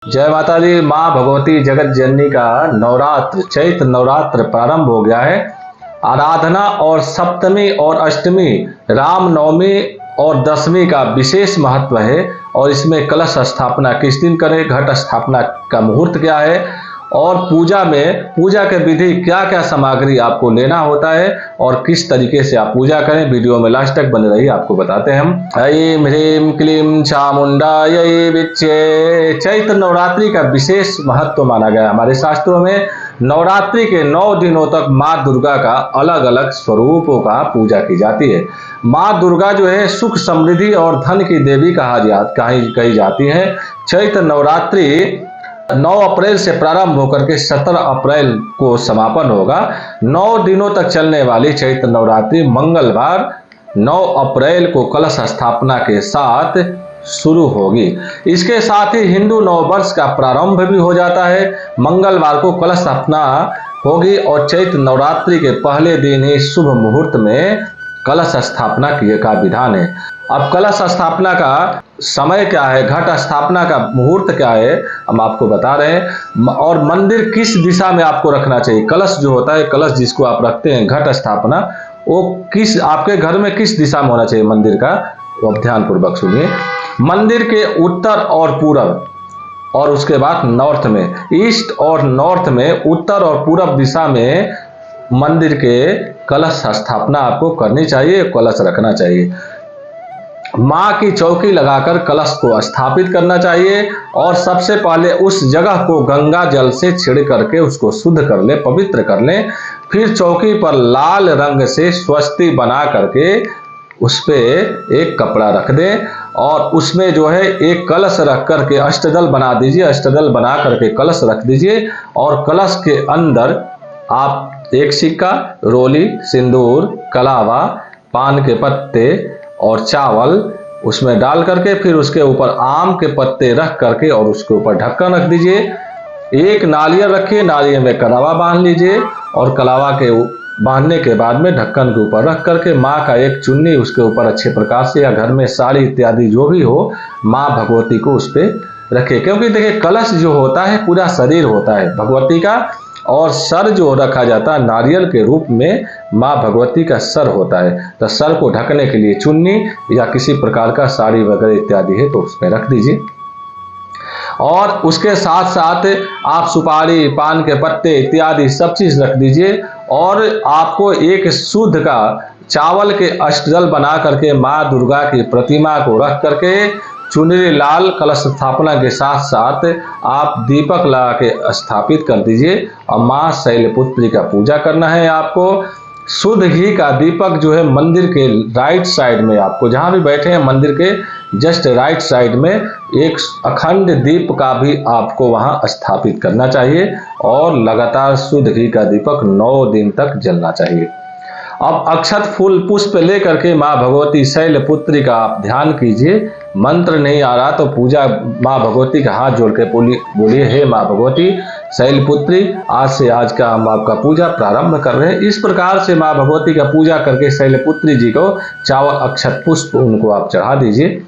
जय माता दी। माँ भगवती जगत जननी का नवरात्र चैत्र नवरात्र प्रारंभ हो गया है। आराधना और सप्तमी और अष्टमी, राम नवमी और दशमी का विशेष महत्व है। और इसमें कलश स्थापना किस दिन करें, घट स्थापना का मुहूर्त क्या है, और पूजा के विधि क्या क्या सामग्री आपको लेना होता है और किस तरीके से आप पूजा करें, वीडियो में लास्ट तक बने रहिए, आपको बताते हैं हम। ऐं ह्रीं क्लीं चामुंडायै विच्चे। चैत्र नवरात्रि का विशेष महत्व माना गया हमारे शास्त्रों में। नवरात्रि के 9 दिनों तक माँ दुर्गा का अलग अलग स्वरूपों का पूजा की जाती है। माँ दुर्गा जो है सुख समृद्धि और धन की देवी कही जाती है। चैत्र नवरात्रि 9 अप्रैल से प्रारंभ होकर के 17 अप्रैल को समापन होगा। 9 दिनों तक चलने वाली चैत्र नवरात्रि मंगलवार 9 अप्रैल को कलश स्थापना के साथ शुरू होगी। इसके साथ ही हिंदू नववर्ष का प्रारंभ भी हो जाता है। मंगलवार को कलश स्थापना होगी और चैत्र नवरात्रि के पहले दिन ही शुभ मुहूर्त में कलश स्थापना का विधान है। अब कलश स्थापना का समय क्या है, घट स्थापना का मुहूर्त क्या है, हम आपको बता रहे हैं। और मंदिर किस दिशा में आपको रखना चाहिए, कलश जो होता है, कलश जिसको आप रखते हैं घट स्थापना, वो किस आपके घर में किस दिशा में होना चाहिए मंदिर का, वो ध्यान पूर्वक सुनिए। मंदिर के उत्तर और पूरब और उसके बाद नॉर्थ में, ईस्ट और नॉर्थ में, उत्तर और पूरब दिशा में मंदिर के कलश स्थापना आपको करनी चाहिए, कलश रखना चाहिए। माँ की चौकी लगाकर कलश को स्थापित करना चाहिए और सबसे पहले उस जगह को गंगा जल से छिड़ करके उसको शुद्ध कर ले, पवित्र कर ले। फिर चौकी पर लाल रंग से स्वस्ति बना करके उस पे एक कपड़ा रख दें और उसमें जो है एक कलश रख करके अष्टदल बना दीजिए। अष्टदल बना करके कलश रख दीजिए और कलश के अंदर आप एक सिक्का, रोली, सिंदूर, कलावा, पान के पत्ते और चावल उसमें डाल करके फिर उसके ऊपर आम के पत्ते रख करके और उसके ऊपर ढक्कन रख दीजिए। एक नारियल रखिए, नारियल में कलावा बांध लीजिए और कलावा के बांधने के बाद में ढक्कन के ऊपर रख करके माँ का एक चुन्नी उसके ऊपर अच्छे प्रकार से, या घर में साड़ी इत्यादि जो भी हो, माँ भगवती को उस पर रखे। क्योंकि देखिए कलश जो होता है पूरा शरीर होता है भगवती का, और सर जो रखा जाता है नारियल के रूप में माँ भगवती का सर होता है। तो सर को ढकने के लिए चुन्नी या किसी प्रकार का साड़ी वगैरह इत्यादि है तो उसमें रख दीजिए। और उसके साथ साथ आप सुपारी, पान के पत्ते इत्यादि सब चीज रख दीजिए। और आपको एक शुद्ध का चावल के अष्टदल बना करके माँ दुर्गा की प्रतिमा को रख करके चुनरी लाल कलश स्थापना के साथ साथ आप दीपक लगा के स्थापित कर दीजिए। और माँ शैलपुत्री का पूजा करना है आपको। शुद्ध घी का दीपक जो है मंदिर के राइट साइड में, आपको जहाँ भी बैठे हैं मंदिर के जस्ट राइट साइड में एक अखंड दीप का भी आपको वहाँ स्थापित करना चाहिए और लगातार शुद्ध घी का दीपक 9 दिन तक जलना चाहिए। अब अक्षत फूल पुष्प लेकर के माँ भगवती शैलपुत्री का आप ध्यान कीजिए। मंत्र नहीं आ रहा तो पूजा माँ भगवती का हाथ जोड़ के बोलिए, हे माँ भगवती शैलपुत्री, आज से आज का हम आपका पूजा प्रारंभ कर रहे हैं। इस प्रकार से माँ भगवती का पूजा करके शैलपुत्री जी को चावल अक्षत पुष्प उनको आप चढ़ा दीजिए।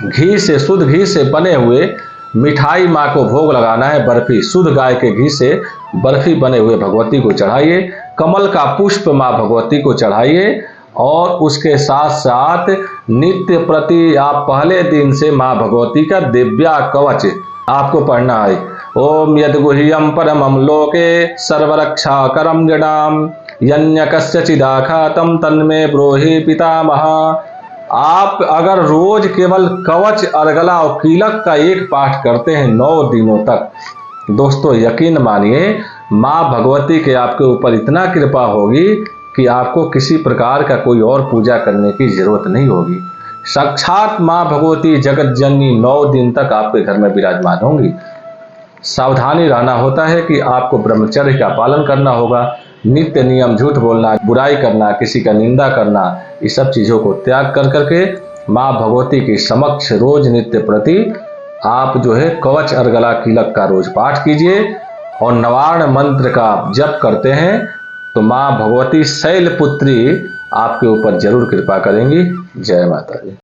घी से, शुद्ध घी से बने हुए मिठाई माँ को भोग लगाना है। बर्फी, शुद्ध गाय के घी से बर्फी बने हुए भगवती को चढ़ाइए। कमल का पुष्प माँ भगवती को चढ़ाइए। और उसके साथ साथ नित्य प्रति आप पहले दिन से माँ भगवती का दिव्या कवच आपको पढ़ना है। ओम यद गुह्यम परमम लोके सर्वरक्षा करम जडाम यन्य कस्यचिदाखातम तन्मे ब्रोहि पितामह। आप अगर रोज केवल कवच, अर्गला और कीलक का एक पाठ करते हैं 9 दिनों तक, दोस्तों यकीन मानिए माँ भगवती के आपके ऊपर इतना कृपा होगी कि आपको किसी प्रकार का कोई और पूजा करने की जरूरत नहीं होगी। साक्षात माँ भगवती जगत जननी 9 दिन तक आपके घर में विराजमान होंगी। सावधानी रहना होता है कि आपको ब्रह्मचर्य का पालन करना होगा। नित्य नियम, झूठ बोलना, बुराई करना, किसी का निंदा करना, ये सब चीज़ों को त्याग कर करके माँ भगवती के समक्ष रोज नित्य प्रति आप जो है कवच, अर्गला, कीलक का रोज पाठ कीजिए। और नवार्ण मंत्र का जप करते हैं तो माँ भगवती शैलपुत्री आपके ऊपर जरूर कृपा करेंगी। जय माता दी।